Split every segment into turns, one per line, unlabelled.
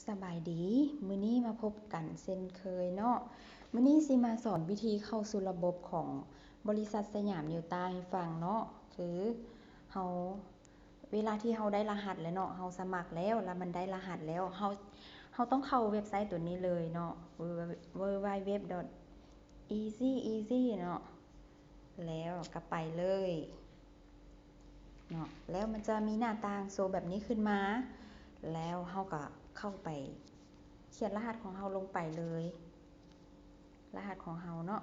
สบายดีมื้อนี้มาพบกันเช่นเคยเนาะมื้อนี้สิมาสอนวิธีเข้าสู่ระบบของบริษัทสยามนิวต้าให้ฟังเนาะคือเฮาเวลาที่เฮาได้รหัสแล้วเนาะเฮาสมัครแล้วมันได้รหัสแล้วเฮาต้องเข้าเว็บไซต์ตัวนี้เลยเนาะ www.easy เนาะแล้วก็ไปเลยเนาะแล้วมันจะมีหน้าต่างโชว์แบบนี้ขึ้นมาแล้วเฮาก็เข้าไปเขียนรหัสของเฮาลงไปเลยรหัสของเฮาเนาะ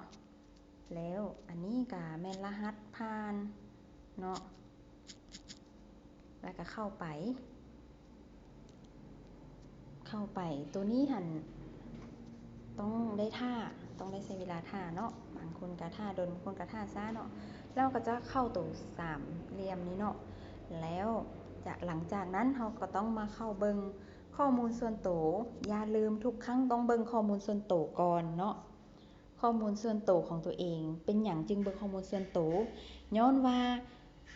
แล้วอันนี้ก็แม่นรหัสผ่านเนาะแล้วก็เข้าไปตัวนี้หั่นต้องได้ต้องได้ใช้เวลาท่าเนาะบางคนก็ท่าดนบางคนก็ท่าช้าเนาะแล้วก็จะเข้าตัวสามเหลี่ยมนี้เนาะแล้วหลังจากนั้นเราก็ต้องมาเข้าเบิ่งข้อมูลส่วนตัวอย่าลืมทุกครั้งต้องเบิ่งข้อมูลส่วนตัวก่อนเนาะข้อมูลส่วนตัวของตัวเองเป็นหยังจึงเบิ่งข้อมูลส่วนตัวย้อนว่า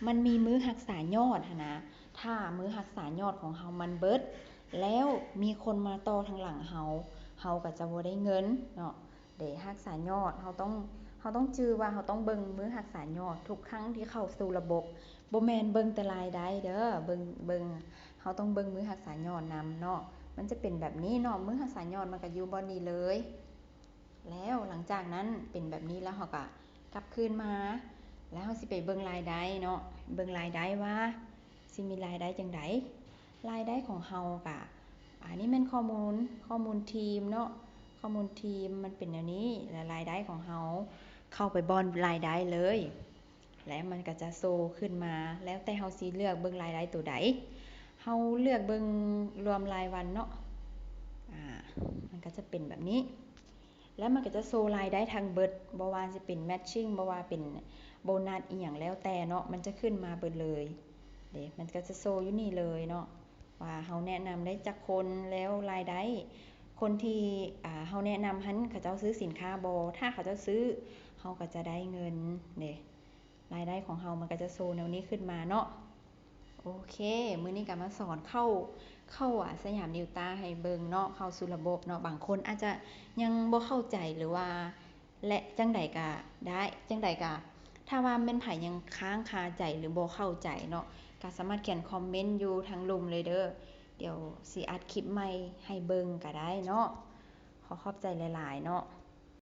มันมีมื้อรักษายอดนะถ้ามื้อรักษายอดของเฮามันเบิดแล้วมีคนมาต่อทางหลังเฮาก็จะบ่ได้เงินเนาะเด้รักษายอดเฮาต้องจื้อว่าเฮาต้องเบิ่งมื้อรักษายอดทุกครั้งที่เข้าสู่ระบบบ่แม่นเบิ่งแต่รายได้เด้อเบิ่งเฮาต้องเบิ่งมื้อรักษายอดนำเนาะมันจะเป็นแบบนี้เนาะมื้อรักษายอดมันก็อยู่บ่นี้เลยแล้วหลังจากนั้นเป็นแบบนี้แล้วเฮาก็กลับคืนมาแล้วเฮาสิไปเบิ่งรายได้เนาะเบิ่งรายได้ว่าสิมีรายได้จังได๋รายได้ของเฮาก็อันนี้แม่นข้อมูลทีมเนาะข้อมูลทีมมันเป็นแนวนี้และรายได้ของเฮาเข้าไปบ่อนรายได้เลยและมันก็จะโชว์ขึ้นมาแล้วแต่เฮาสิเลือกเบิ่งรายได้ตัวใดเฮาเลือกเบิ่งรวมรายวันเนาะมันก็จะเป็นแบบนี้แล้วมันก็จะโชว์รายได้ทั้งเบิดบ่ว่าสิเป็นแมตชิ่งบ่ว่าเป็นโบนัสอีหยังแล้วแต่เนาะมันจะขึ้นมาเบิดเลยเด้มันก็จะโชว์อยู่นี่เลยเนาะว่าเฮาแนะนำได้จักคนแล้วรายได้คนที่เฮาแนะนำหั้นเขาเจ้าซื้อสินค้าบ่ถ้าเขาเจ้าซื้อเฮาก็จะได้เงินเด้รายได้ของเฮามันก็จะโชว์แนวนี้ขึ้นมาเนาะโอเคมื้อนี้ก็มาสอนเข้าสยามนิวต้าให้เบิ่งเนาะเข้าสู่ระบบเนาะบางคนอาจจะยังบ่เข้าใจหรือว่าและจังใดก็ได้จังใดก็ถ้าว่าแม่นไผยังค้างคาใจหรือบ่เข้าใจเนาะก็สามารถเขียนคอมเมนต์อยู่ทางหลุมเลยเด้อเดี๋ยวสิอัดคลิปใหม่ให้เบิ่งก็ได้เนาะขอบใจหลายๆเนาะ